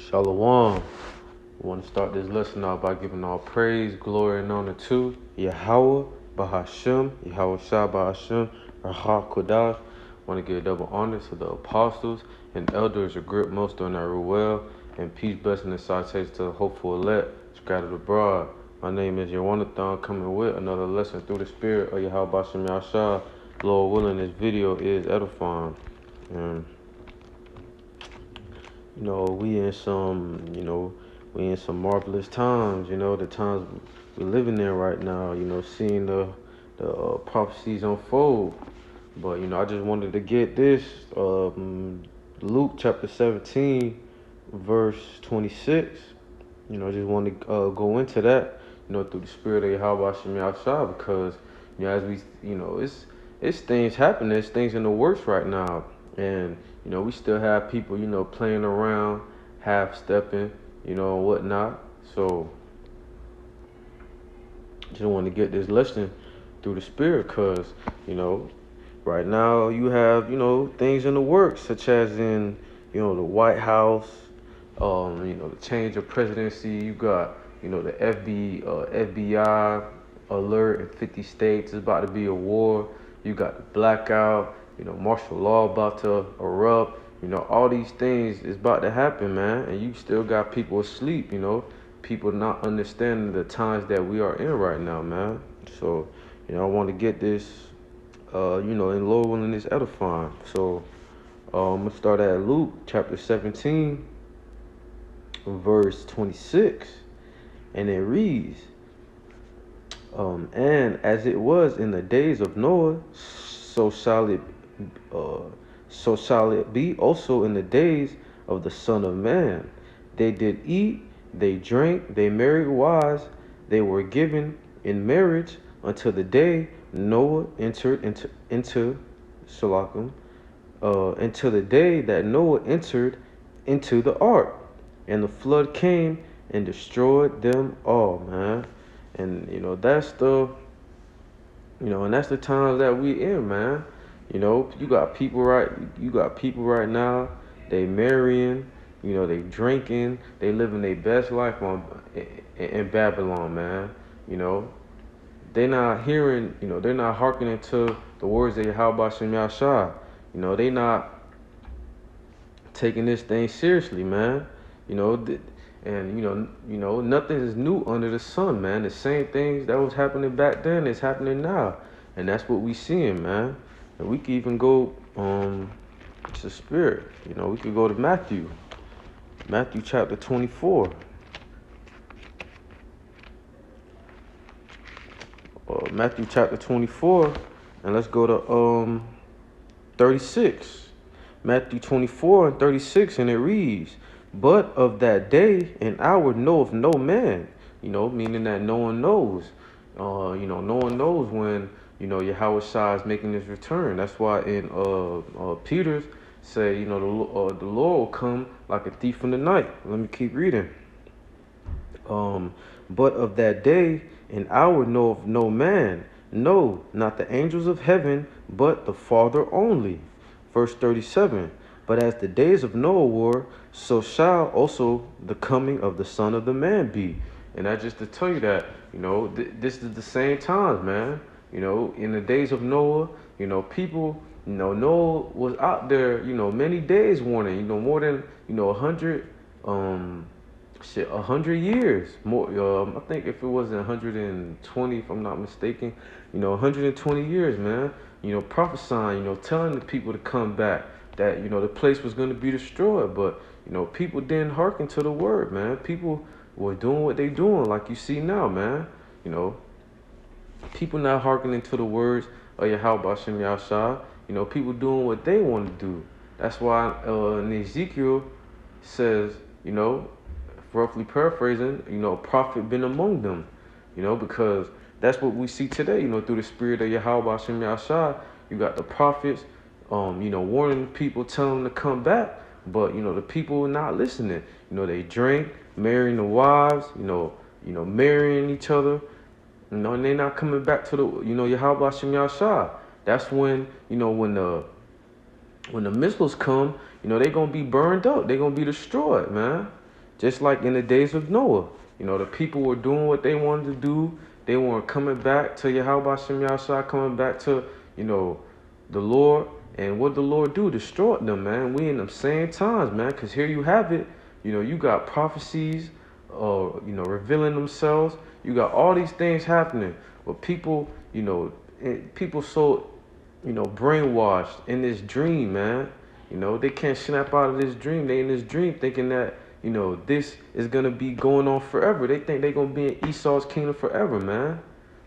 Shalom. We want to start this lesson out by giving all praise, glory, and honor to Yahweh, Bahashem, Yahweh Shah Bahashem, Rahah Kodash. Want to give double honor to the apostles and elders who grip most on our well, and peace, blessing, and citation to the hopeful elect, scattered abroad. My name is Yawanathan, coming with another lesson through the spirit of Yahweh Bahashem Yahshua. Lord willing, this video is edifying. And we in some marvelous times, the times we're living in right now, seeing the prophecies unfold. But, I just wanted to get this, Luke chapter 17, verse 26. I just want to go into that, through the spirit of Yahweh Shem Yahshua, because, as we, it's things happening, it's things in the works right now. And, we still have people, playing around, half-stepping, and whatnot. So, just want to get this lesson through the spirit, because, right now you have, things in the works, such as in, the White House, the change of presidency. You got, the FBI alert in 50 states. It's about to be a war. You got the blackout. Martial law about to erupt. All these things is about to happen, man. And you still got people asleep, people not understanding the times that we are in right now, man. So, I want to get this, in Lord willing, this edifying. So, I'm going to start at Luke chapter 17, verse 26. And it reads, and as it was in the days of Noah, so shall it be also in the days of the Son of Man. They did eat, they drank, they married wives, they were given in marriage until the day Noah entered until the day that Noah entered into the ark, and the flood came and destroyed them all, man. And that's the times that we in, man. You got people right now, they marrying, they drinking, they living their best life in Babylon, man. They not hearing, they're not hearkening to the words of Yahweh Shem Yahshua. They not taking this thing seriously, man. And nothing is new under the sun, man. The same things that was happening back then is happening now, and that's what we seeing, man. And we can even go to spirit. We could go to Matthew chapter 24. Matthew chapter 24, and let's go to 36. Matthew 24 and 36, and it reads, but of that day and hour knoweth no man, meaning that no one knows. No one knows when, Yahweh Shah is making his return. That's why in Peter's say, the Lord will come like a thief in the night. Let me keep reading. But of that day and hour knoweth no man, no, not the angels of heaven, but the Father only. Verse 37. But as the days of Noah were, so shall also the coming of the Son of the Man be. And that's just to tell you that, this is the same times, man. In the days of Noah, people, Noah was out there, many days warning, more than, 100 years. More, I think if it wasn't 120, if I'm not mistaken, 120 years, man. Prophesying, telling the people to come back, that, the place was going to be destroyed. But, people didn't hearken to the word, man. People were doing what they doing, like you see now, man. People not hearkening to the words of Yahweh Shem Yahshua. People doing what they want to do. That's why in Ezekiel says, roughly paraphrasing, prophet been among them, because that's what we see today, through the spirit of Yahweh Shem Yahshua. You got the prophets, warning the people, telling them to come back, but, the people are not listening. They drink, marrying the wives, marrying each other, and they're not coming back to the, Yahweh Shem Yahshua. That's when, when the missiles come, they're going to be burned up. They're going to be destroyed, man. Just like in the days of Noah. The people were doing what they wanted to do. They weren't coming back to Yahweh Shem Yahshua, coming back to, the Lord. And what the Lord do? Destroyed them, man. We in them same times, man. Because here you have it. You got prophecies, revealing themselves. You got all these things happening. But people, people so, brainwashed in this dream, man. They can't snap out of this dream. They in this dream thinking that, this is going to be going on forever. They think they're going to be in Esau's kingdom forever, man.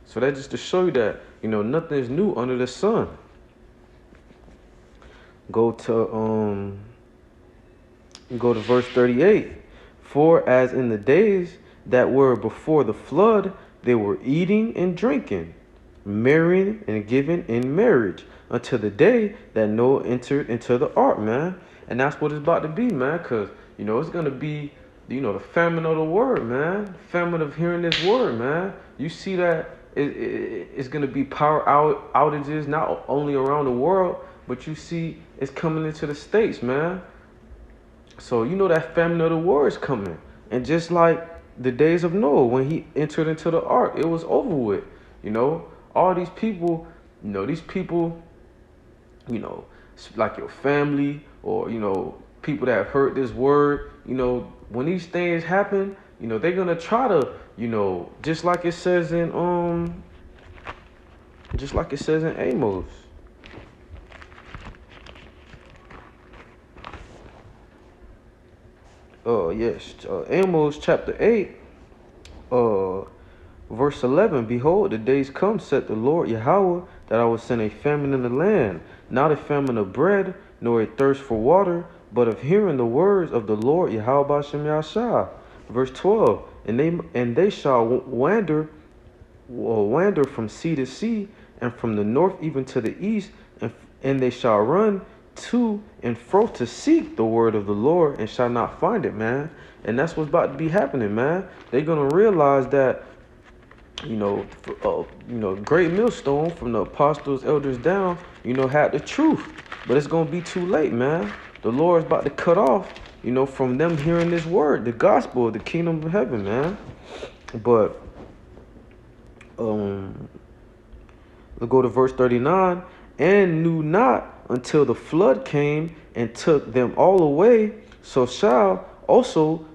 So that just to show you that, nothing is new under the sun. Go to verse 38. For as in the days that were before the flood, they were eating and drinking, marrying and giving in marriage, until the day that Noah entered into the ark, man. And that's what it's about to be, man, because, it's going to be, the famine of the word, man. Famine of hearing this word, man. You see that it's going to be power outages, not only around the world, but you see it's coming into the States, man. So that famine of the word is coming. And just like the days of Noah, when he entered into the ark, it was over with. All these people, like your family or, people that have heard this word, when these things happen, they're going to try to, just like it says in Amos. Amos chapter 8, verse 11. Behold, the days come, said the Lord Yahweh, that I will send a famine in the land, not a famine of bread, nor a thirst for water, but of hearing the words of the Lord Yahweh Shem Yahshua. Verse 12. And they shall wander from sea to sea, and from the north even to the east, and they shall run to and fro to seek the word of the Lord, and shall not find it, man. And that's what's about to be happening, man. They're gonna realize that, great millstone from the apostles, elders down, had the truth, but it's gonna be too late, man. The Lord's about to cut off, from them hearing this word, the gospel of the kingdom of heaven, man. But let's go to verse 39. And knew not until the flood came and took them all away, so shall also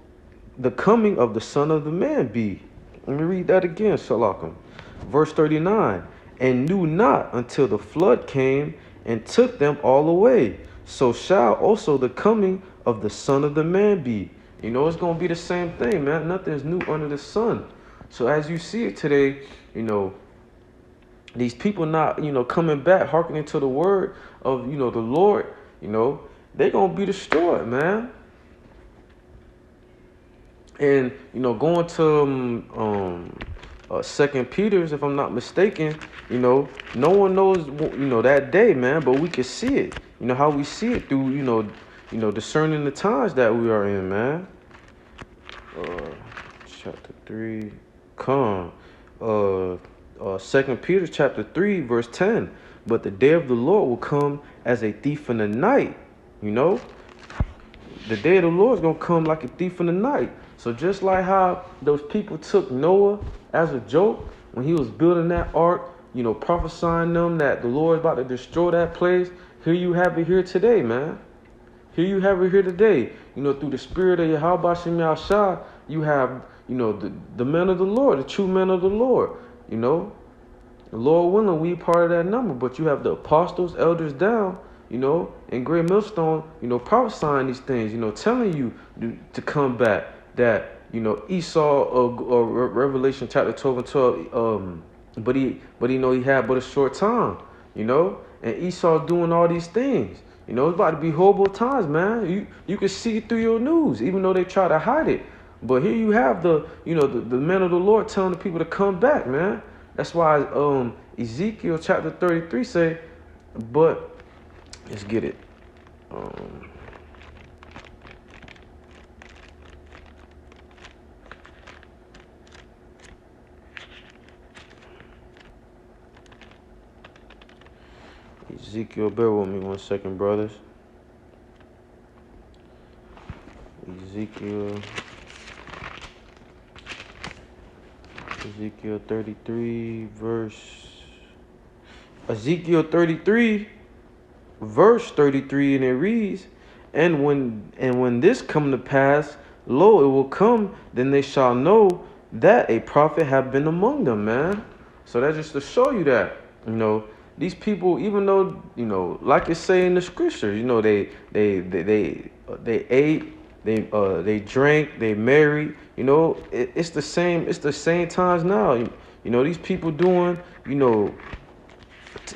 the coming of the Son of the Man be. Let me read that again, Shalakim. Verse 39. And knew not until the flood came and took them all away, so shall also the coming of the Son of the Man be. It's going to be the same thing, man. Nothing is new under the sun. So as you see it today, these people not, coming back, hearkening to the word of, the Lord, they're going to be destroyed, man. And, going to 2 Peter's, if I'm not mistaken, no one knows, that day, man, but we can see it. How we see it through, discerning the times that we are in, man. Chapter 3, come. 2 Peter chapter 3, verse 10. But the day of the Lord will come as a thief in the night. The day of the Lord is going to come like a thief in the night. So just like how those people took Noah as a joke when he was building that ark, prophesying them that the Lord is about to destroy that place, here you have it here today, man. Here you have it here today. Through the spirit of Yahweh Shem Yahshua, you have, the men of the Lord, the true men of the Lord. The Lord willing, we part of that number. But you have the apostles, elders down, and great millstone, prophesying these things, telling you to come back. That, Esau, or Revelation chapter 12 and 12, but he had but a short time, and Esau doing all these things. It's about to be horrible times, man. You can see it through your news, even though they try to hide it. But here you have the men of the Lord telling the people to come back, man. That's why Ezekiel chapter 33 say, but let's get it. Ezekiel, bear with me 1 second, brothers. Ezekiel Ezekiel 33, Ezekiel 33, verse 33, and it reads, and when this come to pass, lo, it will come, then they shall know that a prophet have been among them, man. So that's just to show you that, these people, even though, like it say in the scriptures, they ate, they drank, they married, it's the same times now. These people doing,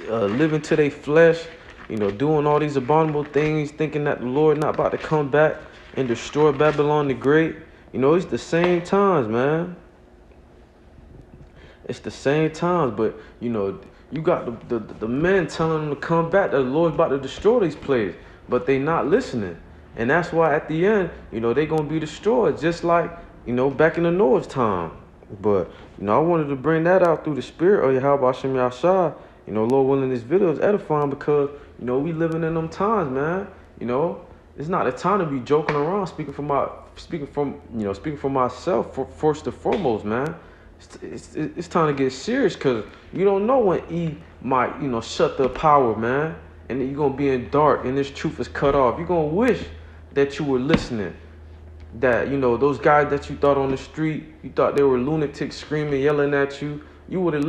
living to their flesh, doing all these abominable things, thinking that the Lord not about to come back and destroy Babylon the Great. It's the same times, man. It's the same times, but you got the men telling them to come back, that the Lord's about to destroy these places, but they not listening. And that's why at the end, they gonna be destroyed, just like, back in the Noah's time. But, I wanted to bring that out through the spirit of Yahweh Hashem Yahshua. Lord willing, this video is edifying because, we living in them times, man. It's not the time to be joking around, speaking for myself, first and foremost, man. It's time to get serious, because you don't know when E might, shut the power, man. And then you're going to be in dark and this truth is cut off. You're going to wish that you were listening. That, those guys that you thought on the street, you thought they were lunatics screaming, yelling at you. You would have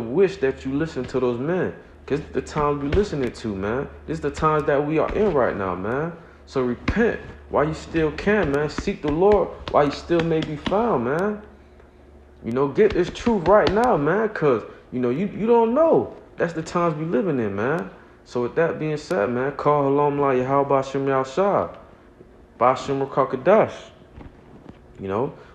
wished that you listened to those men. Because it's the times we listening to, man. This is the times that we are in right now, man. So repent while you still can, man. Seek the Lord while you still may be found, man. Get this truth right now, man. Because, you don't know. That's the times we living in, man. So with that being said, man, call Halom La Yahweh Bashem Yahshua. Bashem Rakakadash.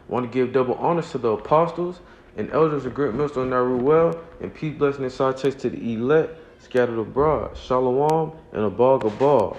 Want to give double honors to the apostles and elders of great minister Naruel, and peace, blessing, and salutations to the elect scattered abroad. Shalom and a ball.